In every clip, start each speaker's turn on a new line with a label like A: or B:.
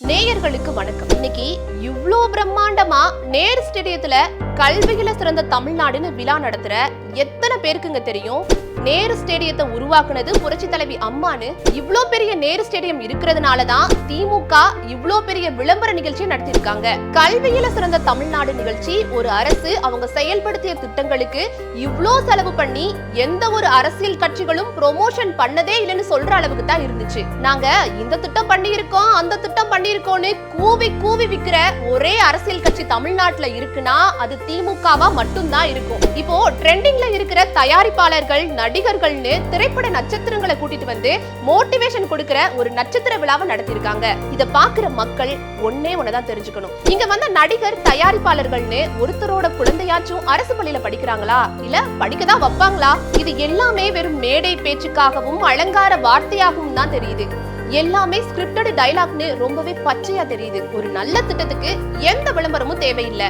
A: நேயர்களுக்கு வணக்கம். இன்னைக்கு இவ்ளோ பிரம்மாண்டமா நேரு ஸ்டேடியத்துல கல்வியில சிறந்த தமிழ்நாடுன்னு விழா நடத்துற எத்தனை பேருக்குங்க தெரியும்? நேரு ஸ்டேடியத்தை உருவாக்குனது புரட்சி தலைவி அம்மான்னு. இவ்ளோ பெரிய நேரு ஸ்டேடியம் இருக்கிறதுனாலதான் திமுக இவ்ளோ பெரிய விளம்பர நிகழ்ச்சி நடத்திருக்காங்க. கல்வியில சிறந்த தமிழ்நாடு நிகழ்ச்சி ஒரு அரசு அவங்க செயல்படுத்திய திட்டங்களுக்கு இவ்ளோ செலவு பண்ணி எந்த ஒரு அரசியல் கட்சிகளும் ப்ரொமோஷன் பண்ணதே இல்லைன்னு சொல்ற அளவுக்கு தான் இருந்துச்சு. நாங்க இந்த திட்டம் பண்ணியிருக்கோம் அந்த திட்டம் பண்ணியிருக்கோம்னு கூவி கூவி விக்கிற ஒரே அரசியல் கட்சி தமிழ்நாட்டுல இருக்குன்னா அது திமுகவா மட்டும்தான் இருக்கும். இப்போ ட்ரெண்டிங்ல இருக்கிற தயாரிப்பாளர்கள் நடிகர்கள்னு திரைப்பட நட்சத்திரங்களை கூட்டிட்டு வந்து மோட்டிவேஷன் கொடுக்கிற ஒரு நட்சத்திர விழாவை நடத்திருக்காங்க. இத பாக்குற மக்கள் ஒன்னே ஒன்னதான் தெரிஞ்சுக்கணும். இங்க வந்த நடிகர் தயாரிப்பாளர்கள்னு ஒருத்தரோட குழந்தையாச்சும் அரசு பள்ளியில படிக்கிறாங்களா இல்ல படிக்கதான் வைப்பாங்களா? இது எல்லாமே வெறும் மேடை பேச்சுக்காகவும் அலங்கார வார்த்தையாகவும் தான் தெரியுது. எல்லாமே ஸ்கிரிப்டட் டயலாக்னு ரொம்பவே பச்சையா தெரியுது. ஒரு நல்ல திட்டத்துக்கு எந்த விளம்பரமும் தேவையில்லை.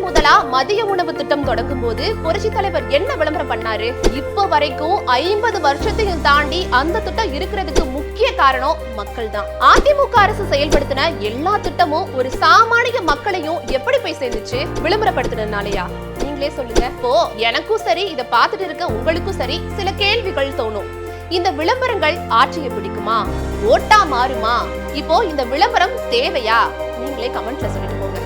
A: முதலா மதிய உணவு திட்டம் தொடங்கும் போது புரட்சி தலைவர் என்ன விளம்பரம் பண்ணாரு? இப்ப வரைக்கும் 50 வருஷத்தையும் தாண்டி அந்த திட்டம் இருக்கிறதுக்கு முக்கிய காரணம் மக்கள் தான். அதிமுக அரசு செயல்படுத்தின எல்லா திட்டமும் ஒரு சாமானிய மக்களையும் எப்படி போய் சேர்ந்துச்சு? விளம்பரப்படுத்தினாலயா? நீங்களே சொல்லுங்க. இப்போ எனக்கும் சரி இத பார்த்துட்டு இருக்க உங்களுக்கும் சரி சில கேள்விகள் தோணும். இந்த விளம்பரங்கள் ஆட்சியை பிடிக்குமா? ஓட்டா மாறுமா? இப்போ இந்த விளம்பரம் தேவையா? நீங்களே கமெண்ட்ல சொல்லிட்டு போங்க.